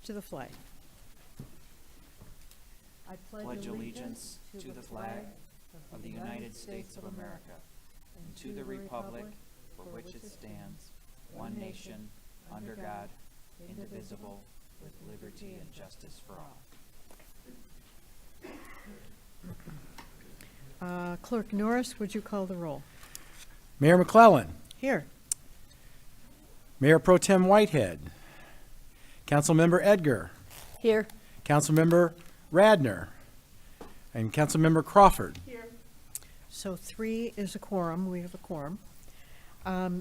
to the flag. I pledge allegiance to the flag of the United States of America and to the republic for which it stands, one nation, under God, indivisible, with liberty and justice for all. Clerk Norris, would you call the roll? Mayor McClellan. Here. Mayor Pro Tem Whitehead. Councilmember Edgar. Here. Councilmember Radner. And Councilmember Crawford. Here. So 3 is a quorum. We have a quorum.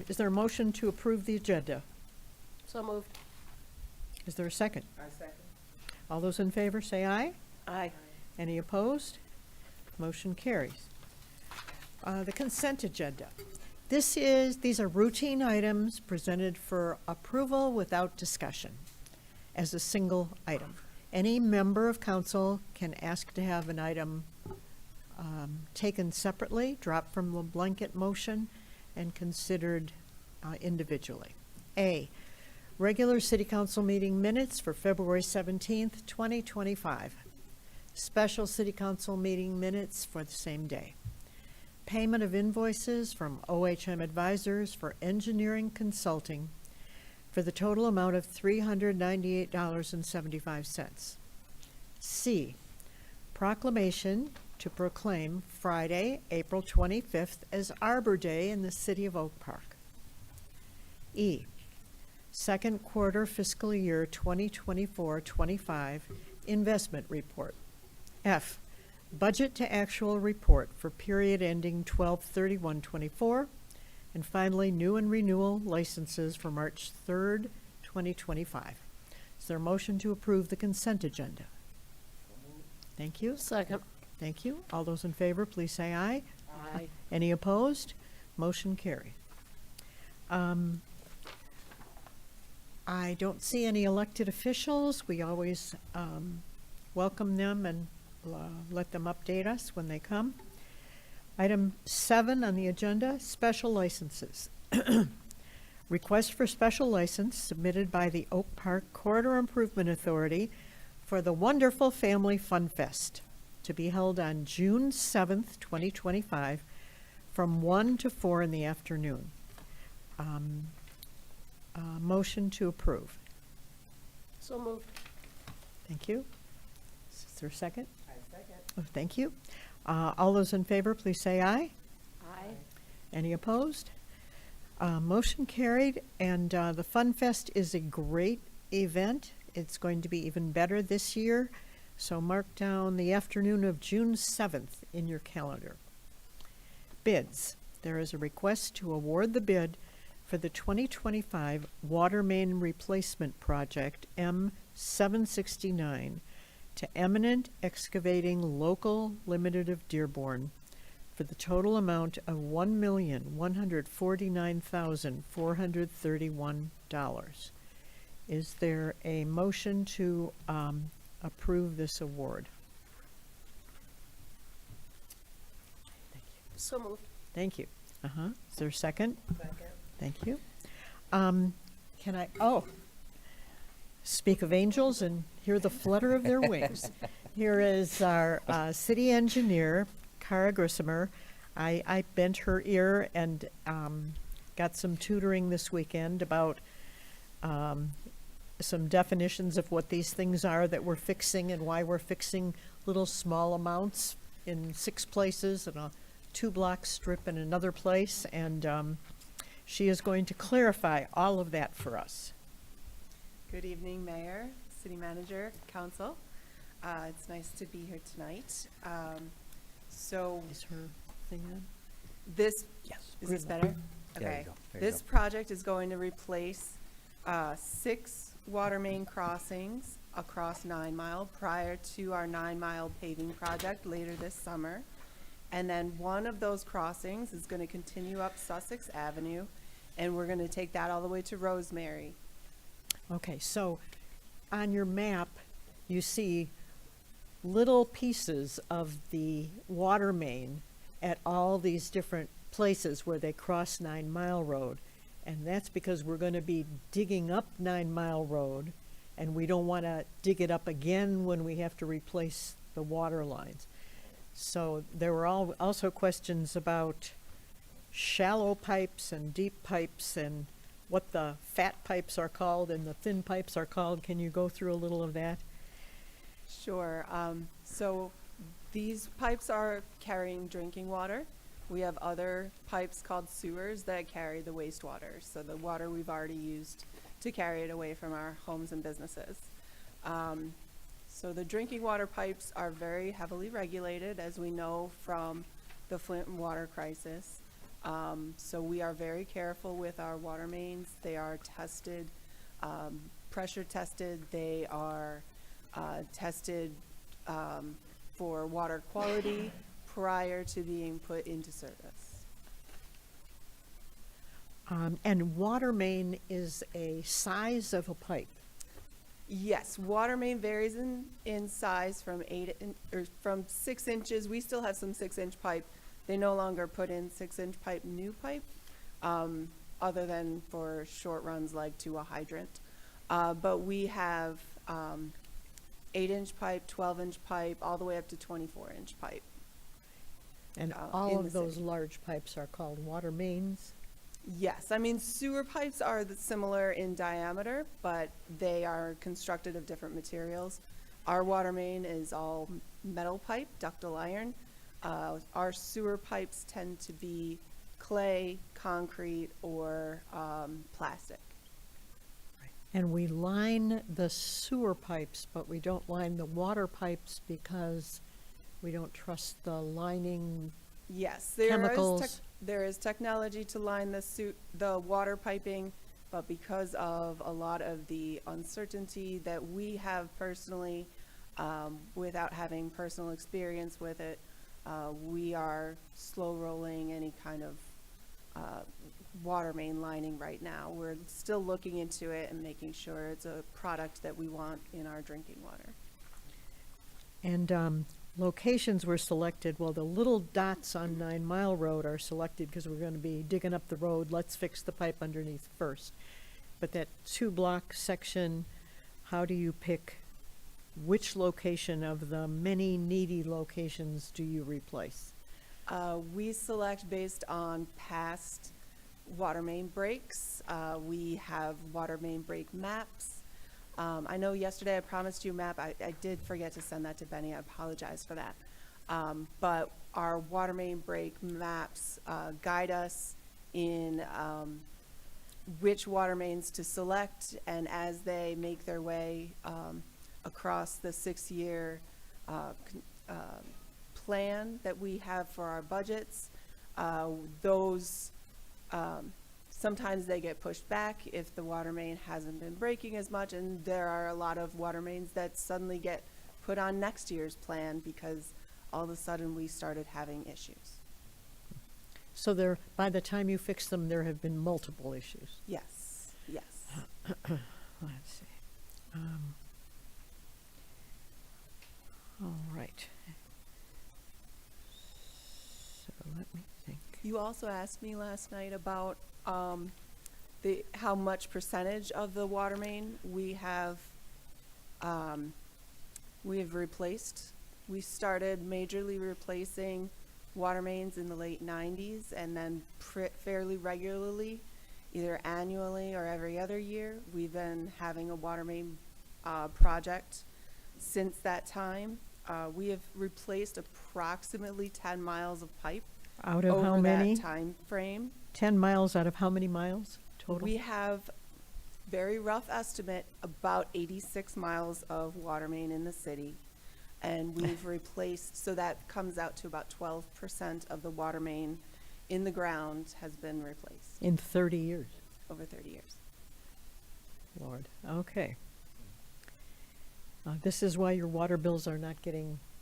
Is there a motion to approve the agenda? So moved. Is there a second? I second. All those in favor say aye. Aye. Any opposed? Motion carries. The consent agenda. These are routine items presented for approval without discussion as a single item. Any member of council can ask to have an item taken separately, dropped from the blanket motion, and considered individually. A, regular city council meeting minutes for February 17th, 2025. Special city council meeting minutes for the same day. Payment of invoices from OHM Advisors for engineering consulting for the total amount of $398.75. C, proclamation to proclaim Friday, April 25th as Arbor Day in the city of Oak Park. E, second quarter fiscal year 2024-25 investment report. F, budget to actual report for period ending 12/31/24. And finally, new and renewal licenses for March 3rd, 2025. Is there a motion to approve the consent agenda? Thank you. Second. Thank you. All those in favor, please say aye. Aye. Any opposed? Motion carried. I don't see any elected officials. We always welcome them and let them update us when they come. Item 7 on the agenda, special licenses. Request for special license submitted by the Oak Park Corridor Improvement Authority for the Wonderful Family Fun Fest to be held on June 7th, 2025 from 1 to 4 in the afternoon. Motion to approve. So moved. Thank you. Is there a second? I second. Oh, thank you. All those in favor, please say aye. Aye. Any opposed? Motion carried, and the Fun Fest is a great event. It's going to be even better this year, so mark down the afternoon of June 7th in your calendar. Bids. There is a request to award the bid for the 2025 Water Main Replacement Project M769 to Eminent Excavating Local Limited of Dearborn for the total amount of $1,149,431. Is there a motion to approve this award? So moved. Thank you. Is there a second? Second. Thank you. Speak of angels and hear the flutter of their wings. Here is our city engineer, Cara Grissomer. I bent her ear and got some tutoring this weekend about some definitions of what these things are that we're fixing and why we're fixing little small amounts in 6 places and a 2-block strip in another place. And she is going to clarify all of that for us. Good evening, Mayor, City Manager, Council. It's nice to be here tonight. So Is her thing on? this, Yes. is this better? There you Okay. go. There you This go. project is going to replace 6 water main crossings across 9 Mile prior to our 9 Mile paving project later this summer. And then one of those crossings is going to continue up Sussex Avenue, and we're going to take that all the way to Rosemary. Okay, so on your map, you see little pieces of the water main at all these different places where they cross 9 Mile Road. And that's because we're going to be digging up 9 Mile Road and we don't want to dig it up again when we have to replace the water lines. So there were also questions about shallow pipes and deep pipes and what the fat pipes are called and the thin pipes are called. Can you go through a little of that? Sure. So these pipes are carrying drinking water. We have other pipes called sewers that carry the wastewater, so the water we've already used to carry it away from our homes and businesses. So the drinking water pipes are very heavily regulated, as we know from the Flint water crisis. So we are very careful with our water mains. They are tested, pressure tested. They are tested for water quality prior to being put into service. And water main is a size of a pipe. Yes, water main varies in size from from 6 inches. We still have some 6-inch pipe. They no longer put in 6-inch pipe, new pipe, other than for short runs like to a hydrant. But we have 8-inch pipe, 12-inch pipe, all the way up to 24-inch pipe. And in all the of those city. large pipes are called water mains. Yes, I mean, sewer pipes are similar in diameter, but they are constructed of different materials. Our water main is all metal pipe, ductile iron. Our sewer pipes tend to be clay, concrete, or plastic. And we line the sewer pipes, but we don't line the water pipes because we don't trust the lining. Yes, Chemicals. there is technology to line the water piping, but because of a lot of the uncertainty that we have personally, without having personal experience with it, we are slow rolling any kind of water main lining right now. We're still looking into it and making sure it's a product that we want in our drinking water. And locations were selected. Well, the little dots on 9 Mile Road are selected because we're going to be digging up the road. Let's fix the pipe underneath first. But that 2-block section, how do you pick which location of the many needy locations do you replace? We select based on past water main breaks. We have water main break maps. I know yesterday I promised you a map. I did forget to send that to Benny. I apologize for that. But our water main break maps guide us in which water mains to select, and as they make their way across the 6-year plan that we have for our budgets, those sometimes they get pushed back if the water main hasn't been breaking as much, and there are a lot of water mains that suddenly get put on next year's plan because all of a sudden we started having issues. So there, by the time you fix them, there have been multiple issues. Yes, yes. Let's see. All right. So let me think. You also asked me last night about how much percentage of the water main we have replaced. We started majorly replacing water mains in the late 90s, and then fairly regularly, either annually or every other year, we've been having a water main project since that time. We have replaced approximately 10 miles of pipe Out of how over many? that time frame. 10 miles out of how many miles total? We have, very rough estimate, about 86 miles of water main in the city. And we've replaced, so that comes out to about 12% of the water main in the ground has been replaced In 30 years, over 30 years. Lord. Okay. This is why your water bills are not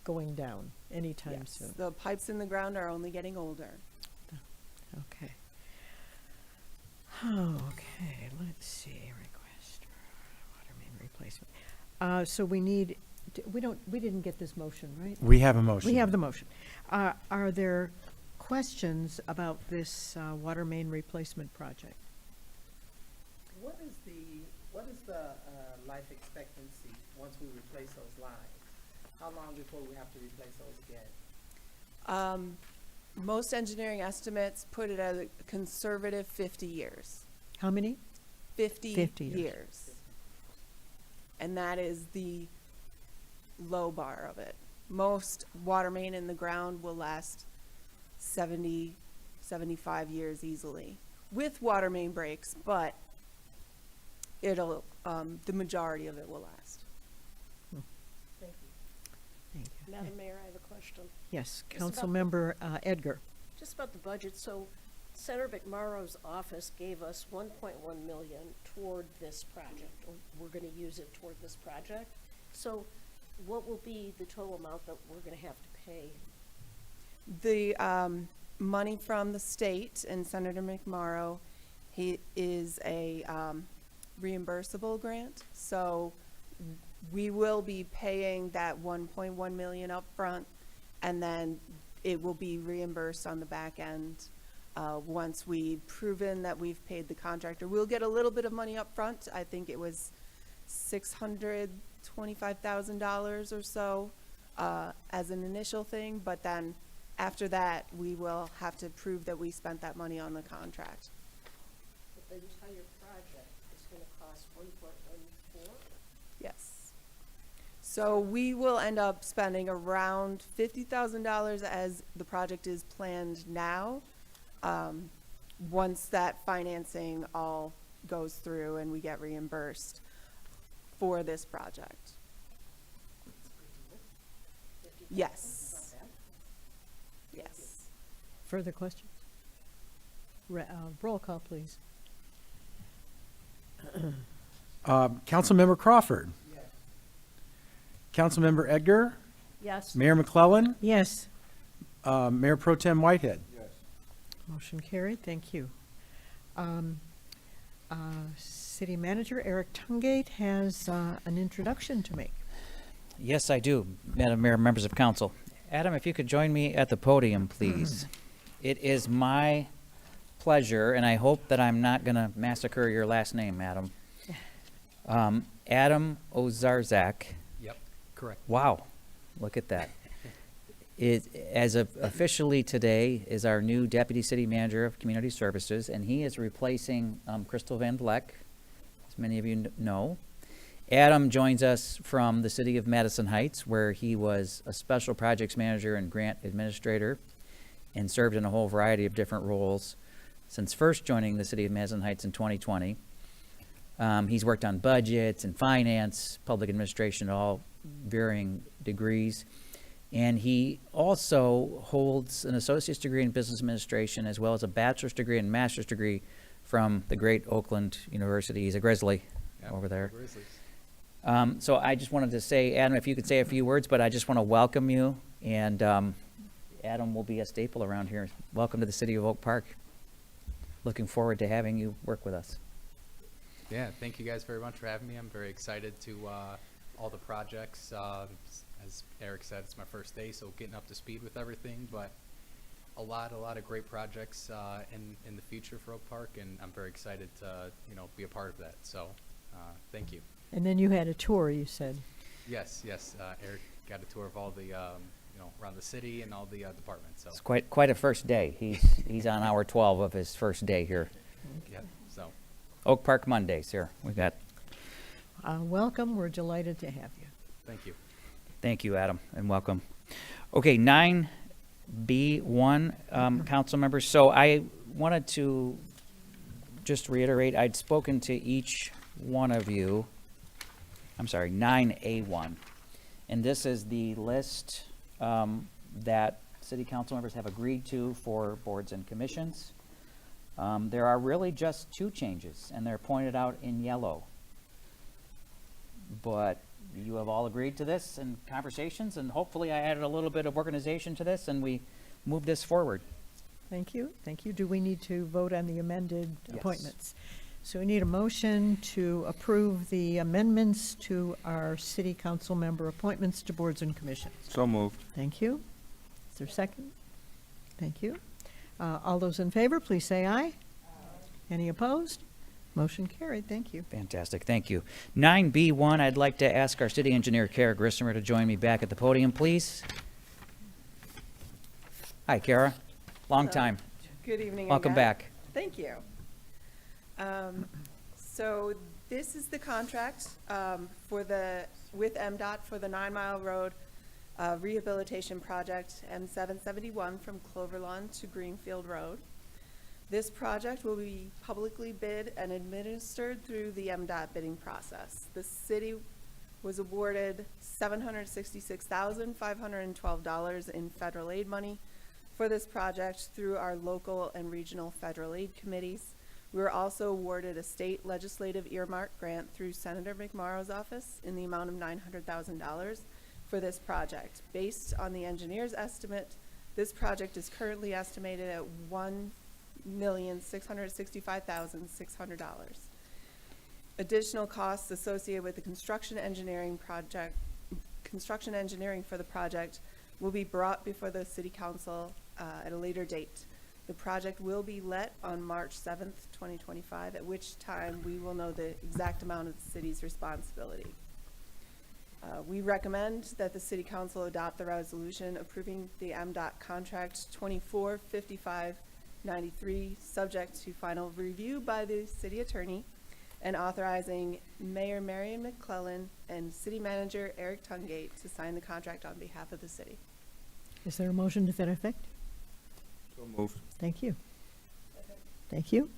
going down anytime Yes, soon. the pipes in the ground are only getting older. Okay. Okay, let's see, request for water main replacement. So we need, we didn't get this motion, right? We have a motion. We have the motion. Are there questions about this water main replacement project? What is the What is the life expectancy once we replace those lines? How long before we have to replace those again? Most engineering estimates put it at a conservative 50 years. How many? 50 50 years. years. And that is the low bar of it. Most water main in the ground will last 70, 75 years easily with water main breaks, but it'll, the majority of it will last. Thank you. Thank you. Madam Mayor, I have a question. Yes, Just about the- Councilmember Edgar. Just about the budget, so Senator McMorrow's office gave us 1.1 million toward this project, or we're gonna use it toward this project. So what will be the total amount that we're gonna have to pay? The money from the state and Senator McMorrow, he is a reimbursable grant. So we will be paying that 1.1 million up front, and then it will be reimbursed on the back end. Once we've proven that we've paid the contractor, we'll get a little bit of money up front. I think it was $625,000 or so as an initial thing, but then after that, we will have to prove that we spent that money on the contract. But the entire project is gonna cost 1.14? Yes. So we will end up spending around $50,000 as the project is planned now. Once that financing all goes through and we get reimbursed for this project. Yes. Yes. Further questions? Roll call, please. Councilmember Crawford. Yes. Councilmember Edgar. Yes. Mayor McClellan. Yes, Mayor Pro Tem Whitehead. motion carried, thank you. City Manager Eric Tungate has an introduction to make. Yes, I do, Madam Mayor, members of council. Adam, if you could join me at the podium, please. It is my pleasure, and I hope that I'm not going to massacre your last name, Adam. Adam Ozarzak. Yep, correct. Wow, look at that. As of officially today, is our new Deputy City Manager of Community Services, and he is replacing Crystal Van Vleck, as many of you know. Adam joins us from the city of Madison Heights, where he was a special projects manager and grant administrator and served in a whole variety of different roles since first joining the city of Madison Heights in 2020. He's worked on budgets and finance, public administration, all varying degrees. And he also holds an associate's degree in business administration as well as a bachelor's degree and master's degree from the great Oakland University. He's a Grizzly over there. Grizzlies. So I just wanted to say, Adam, if you could say a few words, but I just want to welcome you. And Adam will be a staple around here. Welcome to the City of Oak Park. Looking forward to having you work with us. Yeah, thank you guys very much for having me. I'm very excited to all the projects. As Eric said, it's my first day, so getting up to speed with everything, but a lot of great projects in the future for Oak Park, and I'm very excited to be a part of that. So thank you. And then you had a tour, you said. Yes. Eric got a tour of all the around the city and all the departments. So It's quite a first day. He's on hour 12 of his first day here. yeah, so Oak Park Mondays here. We got. Welcome, we're delighted to have you. thank you. Thank you, Adam, and welcome. Okay, 9B1, council members. So I wanted to just reiterate, I'd spoken to each one of you. I'm sorry, 9A1. And this is the list that city council members have agreed to for boards and commissions. There are really just two changes, and they're pointed out in yellow. But you have all agreed to this in conversations, and hopefully I added a little bit of organization to this, and we move this forward. Thank you, thank you. Do we need to vote on the amended Yes. appointments? So we need a motion to approve the amendments to our city council member appointments to boards and commissions. So moved. Thank you. Is there a second? Thank you. All those in favor, please say aye. Any opposed? Motion carried, thank you. Fantastic, thank you. 9B1, I'd like to ask our city engineer, Kara Grissomer, to join me back at the podium, please. Hi, Kara. Long Hello. time. Good evening Welcome again. back. Thank you. So this is the contract with MDOT for the 9 Mile Road rehabilitation project, M771 from Clover Lawn to Greenfield Road. This project will be publicly bid and administered through the MDOT bidding process. The city was awarded $766,512 in federal aid money for this project through our local and regional federal aid committees. We were also awarded a state legislative earmark grant through Senator McMorrow's office in the amount of $900,000 for this project. Based on the engineer's estimate, this project is currently estimated at $1,665,600. Additional costs associated with the construction engineering for the project will be brought before the City Council at a later date. The project will be let on March 7th, 2025, at which time we will know the exact amount of the city's responsibility. We recommend that the City Council adopt the resolution approving the MDOT contract 245593, subject to final review by the city attorney, and authorizing Mayor Marion McClellan and City Manager Eric Tungate to sign the contract on behalf of the city. Is there a motion to that effect? So moved. Thank you. Thank you.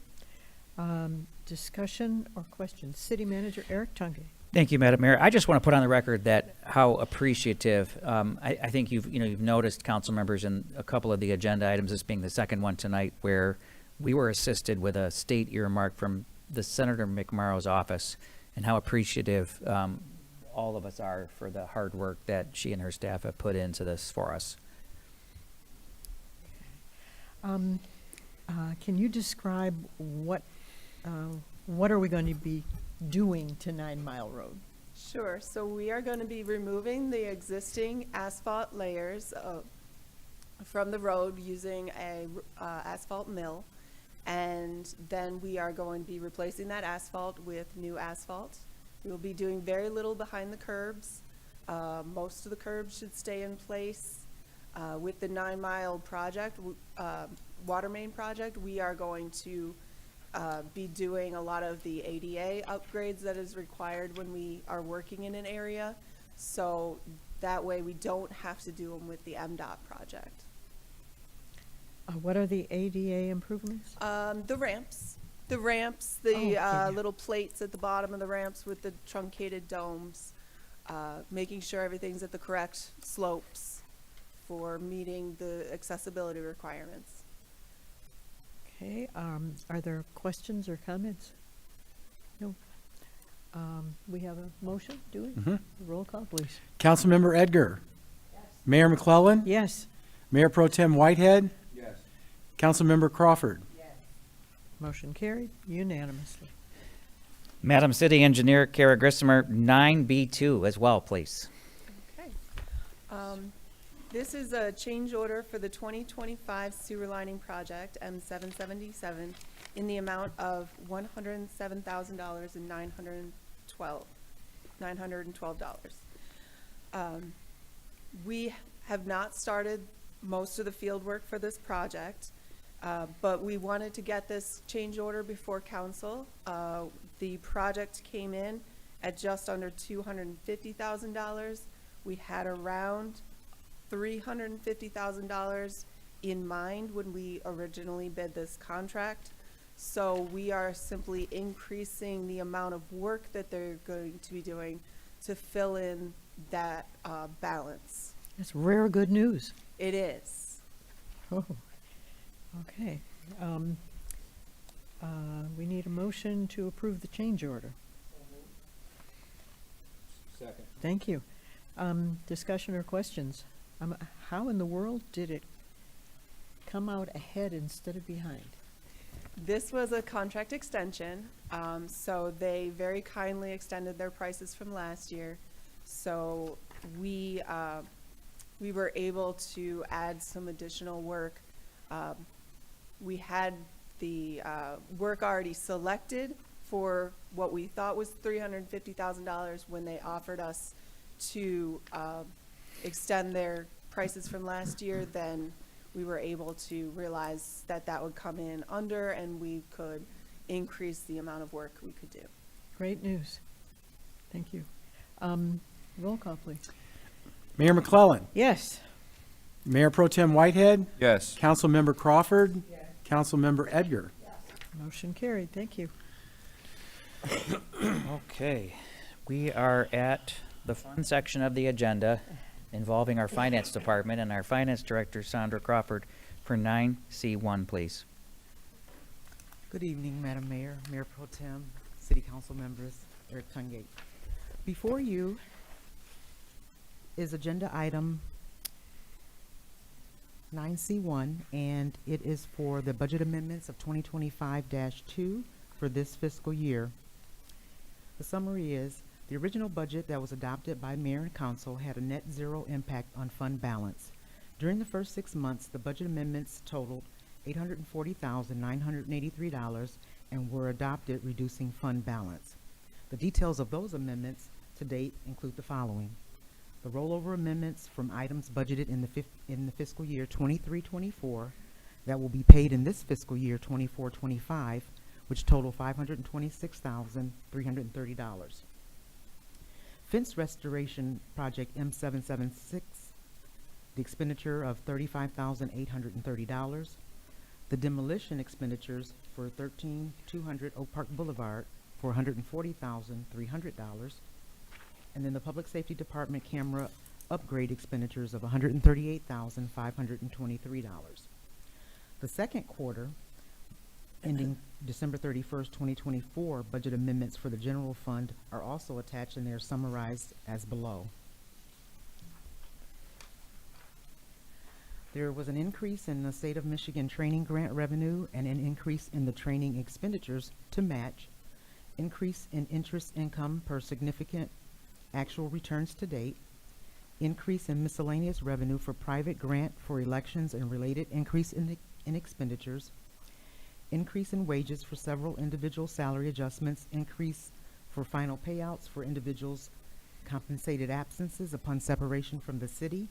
Discussion or questions? City Manager Eric Tungate. Thank you, Madam Mayor. I just want to put on the record that how appreciative, I think you've noticed, council members, in a couple of the agenda items, this being the second one tonight, where we were assisted with a state earmark from the Senator McMorrow's office, and how appreciative all of us are for the hard work that she and her staff have put into this for us. Can you describe what are we going to be doing to 9 Mile Road? Sure. So we are going to be removing the existing asphalt layers from the road using a asphalt mill, and then we are going to be replacing that asphalt with new asphalt. We will be doing very little behind the curbs. Most of the curbs should stay in place. With the 9 Mile project, water main project, we are going to be doing a lot of the ADA upgrades that is required when we are working in an area. So that way we don't have to do them with the MDOT project. What are the ADA improvements? The ramps, yeah. little plates at the bottom of the ramps with the truncated domes, making sure everything's at the correct slopes for meeting the accessibility requirements. Okay, are there questions or comments? No. We have a motion, do we? Mhm. Roll call, please. Councilmember Edgar. Mayor McClellan. Yes. Mayor Pro Tem Whitehead. Yes. Councilmember Crawford. Motion carried unanimously. Madam City Engineer Kara Grissomer, 9B2 as well, please. Okay. This is a change order for the 2025 sewer lining project, M777, in the amount of $107,912. We have not started most of the field work for this project, but we wanted to get this change order before council. The project came in at just under $250,000. We had around $350,000 in mind when we originally bid this contract. So we are simply increasing the amount of work that they're going to be doing to fill in that balance. That's rare good news. It is. Oh, okay. We need a motion to approve the change order. Second. Thank you. Discussion or questions? How in the world did it come out ahead instead of behind? This was a contract extension, so they very kindly extended their prices from last year. So we were able to add some additional work. We had the work already selected for what we thought was $350,000 when they offered us to extend their prices from last year, then we were able to realize that that would come in under and we could increase the amount of work we could do. Great news. Thank you. Roll call, please. Mayor McClellan. Yes. Mayor Pro Tem Whitehead. Yes. Councilmember Crawford. Councilmember Edgar. Motion carried. Thank you. Okay, we are at the fun section of the agenda involving our finance department and our finance director, Sandra Crawford, for 9C1, please. Good evening, Madam Mayor, Mayor Pro Tem, City Council members, Eric Tungate. Before you is agenda item 9C1, and it is for the budget amendments of 2025-2 for this fiscal year. The summary is, the original budget that was adopted by Mayor and Council had a net zero impact on fund balance. During the first 6 months, the budget amendments totaled $840,983 and were adopted, reducing fund balance. The details of those amendments to date include the following. The rollover amendments from items budgeted in the fiscal year 23-24 that will be paid in this fiscal year 24-25, which total $526,330. Fence restoration project M776, the expenditure of $35,830. The demolition expenditures for 13200 Oak Park Boulevard for $140,300. And then the Public Safety Department camera upgrade expenditures of $138,523. The second quarter, ending December 31st, 2024, budget amendments for the general fund are also attached, and they are summarized as below. There was an increase in the State of Michigan training grant revenue and an increase in the training expenditures to match, increase in interest income per significant actual returns to date, increase in miscellaneous revenue for private grant for elections and related increase in expenditures, increase in wages for several individual salary adjustments, increase for final payouts for individuals' compensated absences upon separation from the city,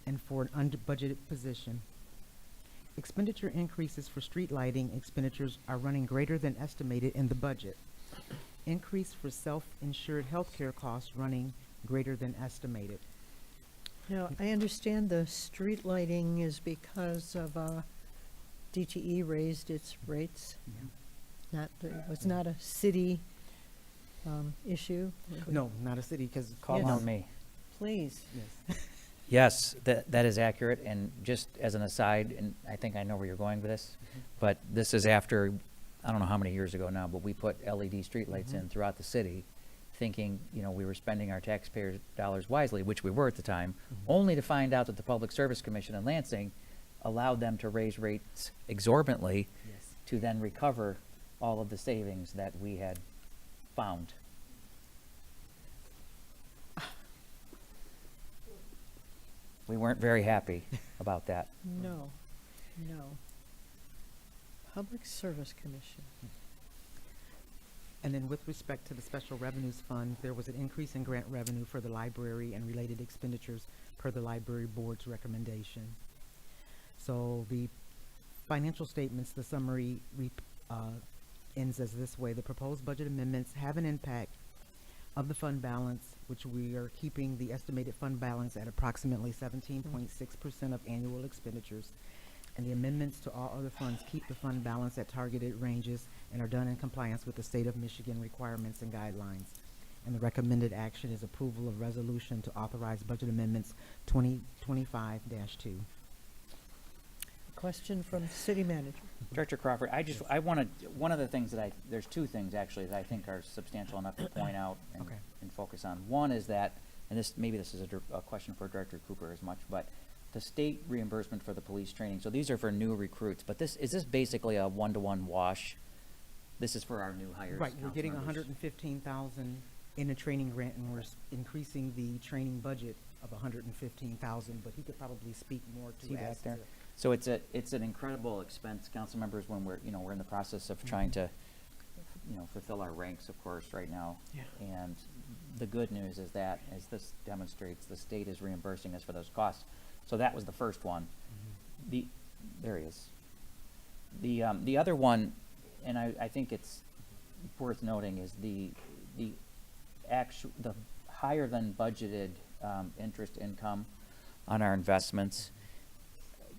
and for an under-budgeted position. Expenditure increases for street lighting expenditures are running greater than estimated in the budget. Increase for self-insured healthcare costs running greater than estimated. Now, I understand the street lighting is because of, DTE raised its rates. It was not a city, issue. No, not a city, because Call on me. Please. yes. Yes, that is accurate, and just as an aside, and I think I know where you're going with this, but this is after, I don't know how many years ago now, but we put LED streetlights in throughout the city, thinking, you know, we were spending our taxpayers' dollars wisely, which we were at the time, only to find out that the Public Service Commission in Lansing allowed them to raise rates exorbitantly Yes. to then recover all of the savings that we had found. We weren't very happy about that. No, no. Public Service Commission. And then with respect to the Special Revenues Fund, there was an increase in grant revenue for the library and related expenditures per the Library Board's recommendation. So the financial statements, the summary ends as this way. The proposed budget amendments have an impact of the fund balance, which we are keeping the estimated fund balance at approximately 17.6% of annual expenditures. And the amendments to all other funds keep the fund balance at targeted ranges and are done in compliance with the State of Michigan requirements and guidelines. And the recommended action is approval of resolution to authorize budget amendments 2025-2. Question from City Manager. Director Crawford, I wanted, one of the things that there's two things actually that I think are substantial enough to point out and, Okay. and focus on. One is that, and maybe this is a question for Director Cooper as much, but the state reimbursement for the police training, so these are for new recruits, but is this basically a one-to-one wash? This is for our new hires? Right, we're getting council members? $115,000 in a training grant, and we're increasing the training budget of $115,000, but he could probably speak more to See back as there? to- So it's an incredible expense, council members, when we're in the process of trying to fulfill our ranks, of course, right now. Yeah. And the good news is that, as this demonstrates, the state is reimbursing us for those costs. So that was the first one. There he is. The other one, and I think it's worth noting, is the higher than budgeted interest income on our investments.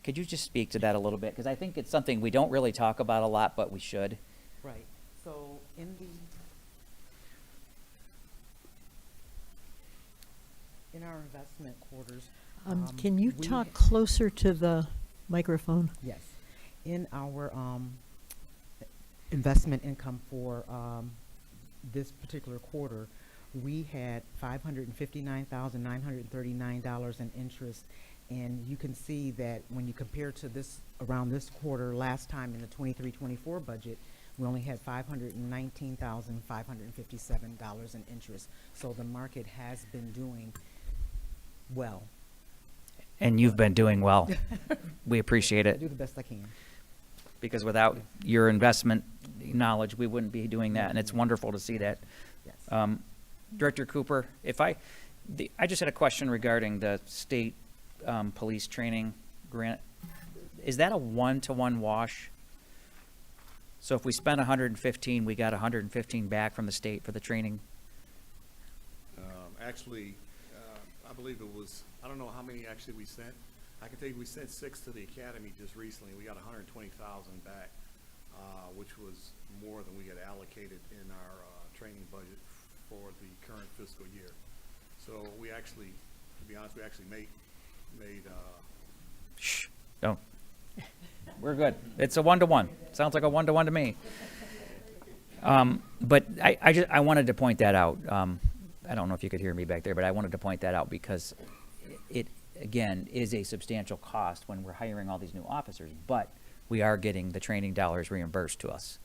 Could you just speak to that a little bit? Because I think it's something we don't really talk about a lot, but we should. Right, so in our investment quarters. Can you we talk ha- closer to the microphone? Yes, in our, investment income for, this particular quarter, we had $559,939 in interest. And you can see that when you compare to this, around this quarter, last time in the 23-24 budget, we only had $519,557 in interest. So the market has been doing well. And you've been doing well. We appreciate I it, do the best I can. because without your investment knowledge, we wouldn't be doing that, and it's wonderful to see that. Yes. Director Cooper, I just had a question regarding the state police training grant. Is that a one-to-one wash? So if we spent 115, we got 115 back from the state for the training? Actually, I believe it was, I don't know how many actually we sent. I can tell you we sent 6 to the academy just recently. We got 120,000 back, which was more than we had allocated in our training budget for the current fiscal year. So we actually, to be honest, we actually made Shh, don't. We're good. It's a one-to-one. Sounds like a one-to-one to me. But I wanted to point that out. I don't know if you could hear me back there, but I wanted to point that out because it, again, is a substantial cost when we're hiring all these new officers, but we are getting the training dollars reimbursed to us.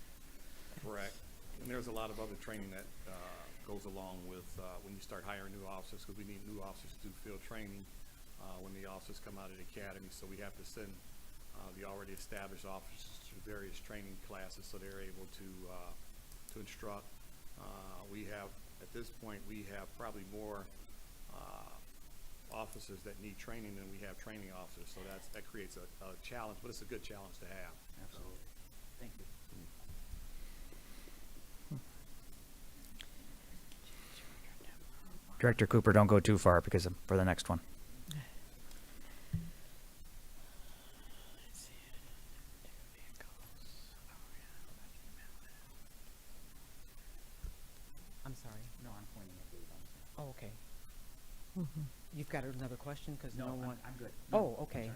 correct. And there's a lot of other training that goes along with when you start hiring new officers, because we need new officers to do field training when the officers come out of the academy. So we have to send the already established officers to various training classes so they're able to instruct. We have, at this point, we have probably more officers that need training than we have training officers. So that creates a challenge, but it's a good challenge to have. Absolutely. Thank you. Director Cooper, don't go too far because for the next one. I'm sorry. No, I'm pointing at Dave. Oh, okay. Mhm. You've got another question, because no one. I'm good. Oh, okay.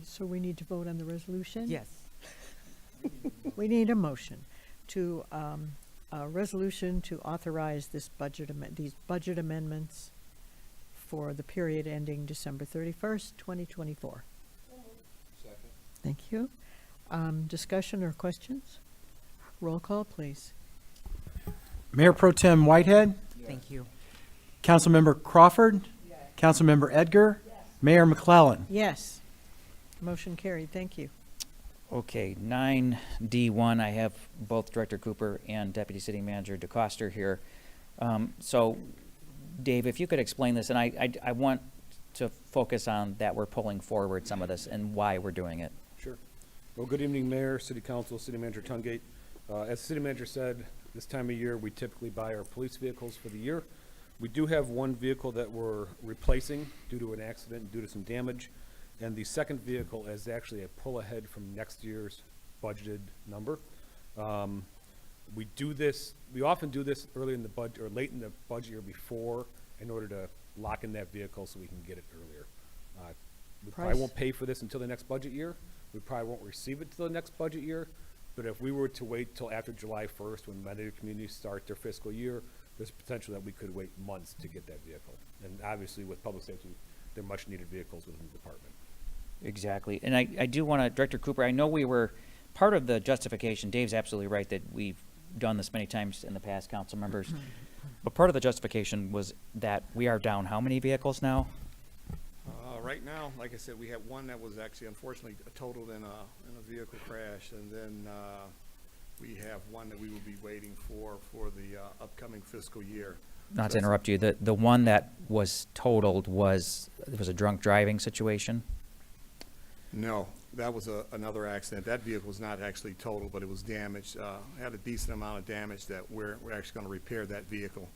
So we need to vote on the resolution? Yes. We need a motion to, a resolution to authorize these budget amendments for the period ending December 31st, 2024. Second. Thank you. Discussion or questions? Roll call, please. Mayor Pro Tem Whitehead, Thank you. Councilmember Crawford, Councilmember Edgar, Mayor McClellan. Yes. Motion carried. Thank you. Okay, 9D1, I have both Director Cooper and Deputy City Manager DeCoster here. So, Dave, if you could explain this, and I want to focus on that we're pulling forward some of this and why we're doing it. Sure. Well, good evening, Mayor, City Council, City Manager Tungate. As the City Manager said, this time of year, we typically buy our police vehicles for the year. We do have one vehicle that we're replacing due to an accident and due to some damage. And the second vehicle is actually a pull ahead from next year's budgeted number. We often do this early in the budget, or late in the budget year before, in order to lock in that vehicle so we can get it earlier. We probably Price? won't pay for this until the next budget year. We probably won't receive it till the next budget year. But if we were to wait till after July 1st, when many communities start their fiscal year, there's potential that we could wait months to get that vehicle. And obviously, with public safety, they're much needed vehicles within the department. Exactly. And I do want to, Director Cooper, I know we were, part of the justification, Dave's absolutely right that we've done this many times in the past, council members. But part of the justification was that we are down how many vehicles now? Right now, like I said, we have one that was actually unfortunately totaled in a vehicle crash, and then We have one that we will be waiting for the upcoming fiscal year. Not to That's- interrupt you, the one that was totaled was, it was a drunk driving situation? No, that was another accident. That vehicle was not actually totaled, but it was damaged. Had a decent amount of damage that we're actually going to repair that vehicle.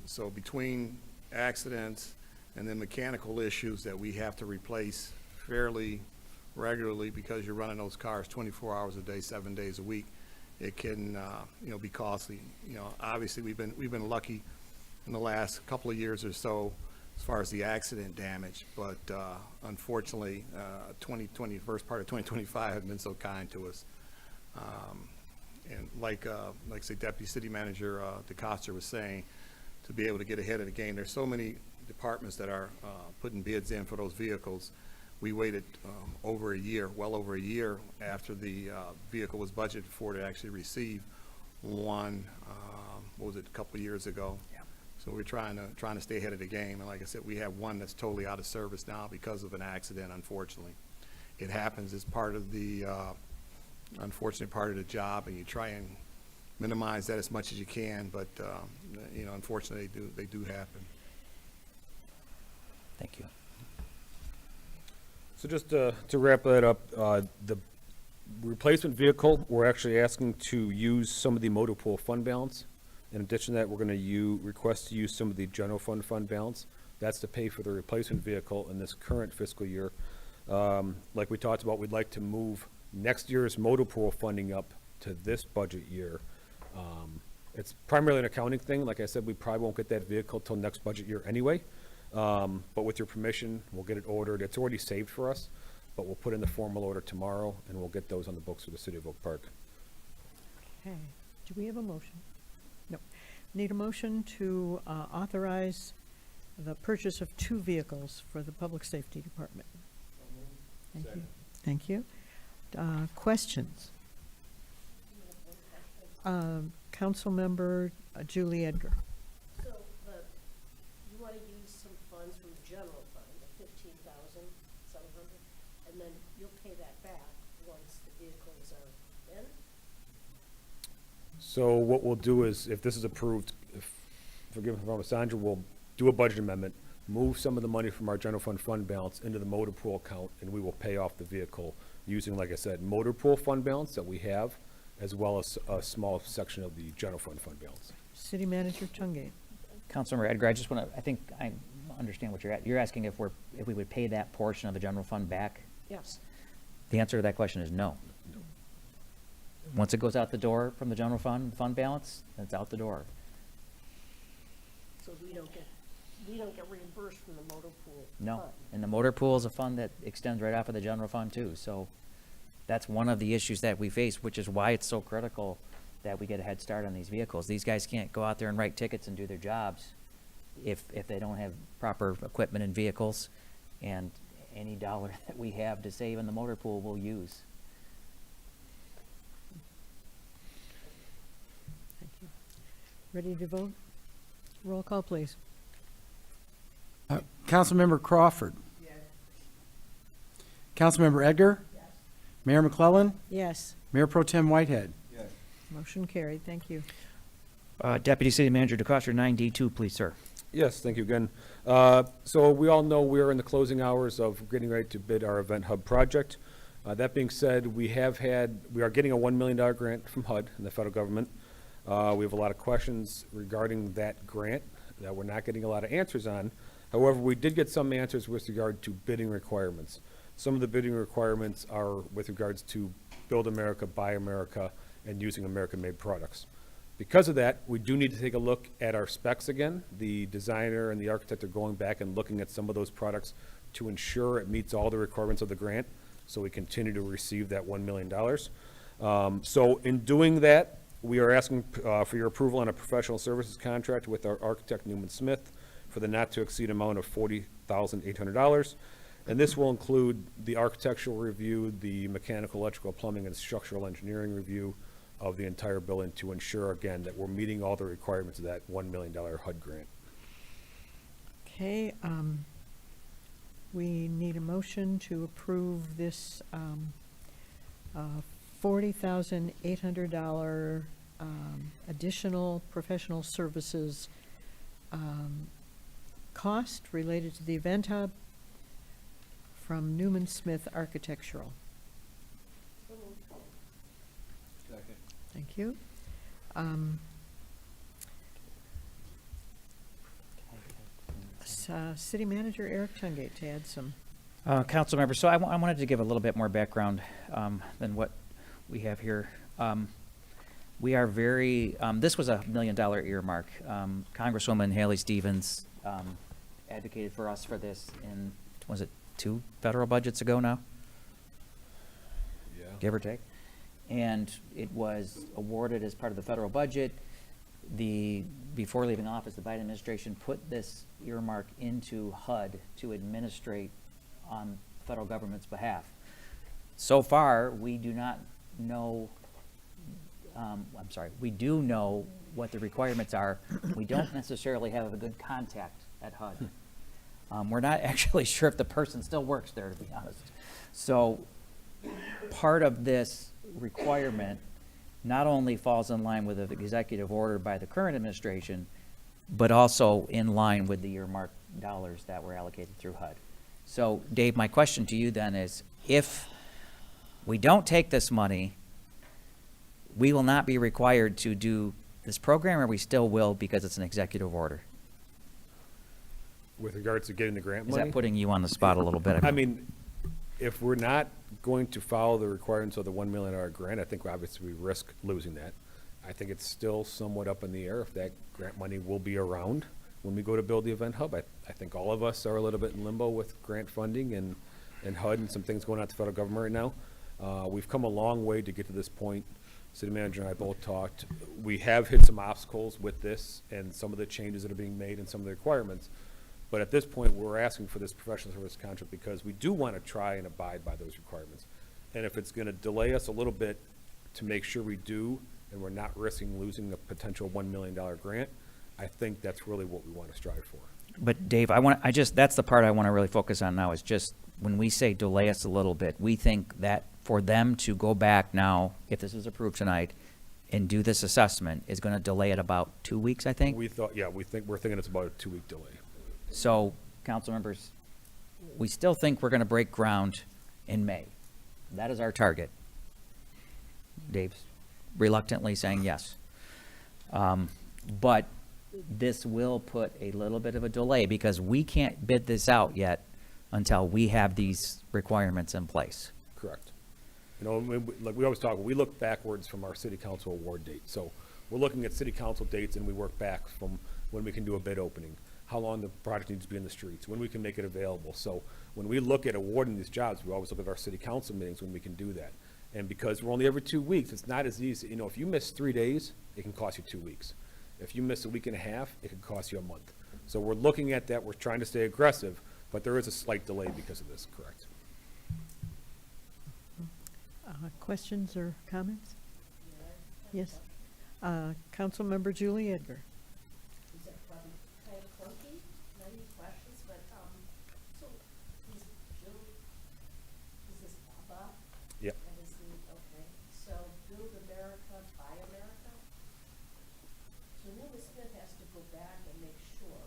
So between accidents and then mechanical issues that we have to replace fairly regularly because you're running those cars 24 hours a day, 7 days a week, it can, be costly. Obviously we've been lucky in the last couple of years or so as far as the accident damage, but unfortunately, 2020, first part of 2025 hasn't been so kind to us. And like say Deputy City Manager DeCosta was saying, to be able to get ahead of the game, there's so many departments that are putting bids in for those vehicles. We waited over a year, well over a year after the vehicle was budgeted for to actually receive one, what was it, a couple of years ago? Yeah. So we're trying to stay ahead of the game. And like I said, we have one that's totally out of service now because of an accident, unfortunately. It happens as part of the, unfortunate part of the job, and you try and minimize that as much as you can, but, unfortunately, they do happen. Thank you. So just to wrap that up, the replacement vehicle, we're actually asking to use some of the motor pool fund balance. In addition to that, we're going to request to use some of the general fund balance. That's to pay for the replacement vehicle in this current fiscal year. Like we talked about, we'd like to move next year's motor pool funding up to this budget year. It's primarily an accounting thing. Like I said, we probably won't get that vehicle till next budget year anyway. But with your permission, we'll get it ordered. It's already saved for us, but we'll put in the formal order tomorrow, and we'll get those on the books for the City of Oak Park. Okay, do we have a motion? No. Need a motion to authorize the purchase of 2 vehicles for the Public Safety Department. Thank you. Thank you. Questions? Councilmember Julie Edgar. So you want to use some funds from the general fund, the $15,700, and then you'll pay that back once the vehicles are in? So what we'll do is, if this is approved, forgive me if I'm wrong, Sandra, we'll do a budget amendment, move some of the money from our general fund balance into the motor pool account, and we will pay off the vehicle using, like I said, motor pool fund balance that we have, as well as a small section of the general fund balance. City Manager Tungate. Councilmember Edgar, I just want to, I think I understand what you're asking if we would pay that portion of the general fund back? Yes. The answer to that question is no. Once it goes out the door from the general fund balance, it's out the door. So we don't get reimbursed from the motor pool No. fund? And the motor pool is a fund that extends right off of the general fund too. So that's one of the issues that we face, which is why it's so critical that we get a head start on these vehicles. These guys can't go out there and write tickets and do their jobs if they don't have proper equipment and vehicles. And any dollar that we have to save in the motor pool, we'll use. Thank you. Ready to vote? Roll call, please. Councilmember Crawford. Yes. Councilmember Edgar. Yes. Mayor McClellan. Yes. Mayor Pro Tem Whitehead. Yes. Motion carried. Thank you. Deputy City Manager DeCosta, 9D2, please, sir. Yes, thank you again. So we all know we're in the closing hours of getting ready to bid our Event Hub project. That being said, we are getting a $1 million grant from HUD and the federal government. We have a lot of questions regarding that grant that we're not getting a lot of answers on. However, we did get some answers with regard to bidding requirements. Some of the bidding requirements are with regards to Build America, Buy America, and using American-made products. Because of that, we do need to take a look at our specs again. The designer and the architect are going back and looking at some of those products to ensure it meets all the requirements of the grant, so we continue to receive that $1 million. So in doing that, we are asking for your approval on a professional services contract with our architect Newman Smith for the not-to-exceed amount of $40,800. And this will include the architectural review, the mechanical, electrical, plumbing, and structural engineering review of the entire building to ensure, again, that we're meeting all the requirements of that $1 million HUD grant. Okay, we need a motion to approve this $40,800 additional professional services cost related to the event hub from Newman Smith Architectural. Thank you. City Manager Eric Tungate to add some. Council members, so I wanted to give a little bit more background than what we have here. We are very, this was $1 million earmark. Congresswoman Haley Stevens advocated for us for this in, was it 2 federal budgets ago now? Yeah. Give or take. And it was awarded as part of the federal budget. Before leaving office, the Biden administration put this earmark into HUD to administrate on the federal government's behalf. So far, we do not know, we do know what the requirements are. We don't necessarily have a good contact at HUD. We're not actually sure if the person still works there, to be honest. So part of this requirement not only falls in line with the executive order by the current administration, but also in line with the earmarked dollars that were allocated through HUD. So, Dave, my question to you then is, if we don't take this money, we will not be required to do this program, or we still will because it's an executive order? With regards to getting the grant Is money? that putting you on the spot a little bit? I mean, if we're not going to follow the requirements of the $1 million grant, I think obviously we risk losing that. I think it's still somewhat up in the air if that grant money will be around when we go to build the event hub. I think all of us are a little bit in limbo with grant funding and HUD and some things going on at the federal government right now. We've come a long way to get to this point. City manager and I both talked. We have hit some obstacles with this and some of the changes that are being made and some of the requirements. But at this point, we're asking for this professional service contract because we do want to try and abide by those requirements. And if it's going to delay us a little bit to make sure we do, and we're not risking losing the potential $1 million grant, I think that's really what we want to strive for. But Dave, that's the part I want to really focus on now, is just when we say delay us a little bit, we think that for them to go back now, if this is approved tonight, and do this assessment is going to delay it about 2 weeks, I think? We're thinking it's about a 2-week delay. So, council members, we still think we're going to break ground in May. That is our target. Dave's reluctantly saying yes. But this will put a little bit of a delay because we can't bid this out yet until we have these requirements in place. Correct. You know, like we always talk, we look backwards from our city council award date. So we're looking at city council dates and we work back from when we can do a bid opening, how long the project needs to be in the streets, when we can make it available. So when we look at awarding these jobs, we always look at our city council meetings when we can do that. And because we're only every 2 weeks, it's not as easy. You know, if you miss 3 days, it can cost you 2 weeks. If you miss a week and a half, it can cost you a month. So we're looking at that. We're trying to stay aggressive, but there is a slight delay because of this, correct? Questions or comments? Yes. Councilmember Julie Edgar. These are probably kind of clunky, many questions, but, so, is this Baba? Yep. That is okay, so Build America, Buy America? So Newman Smith has to go back and make sure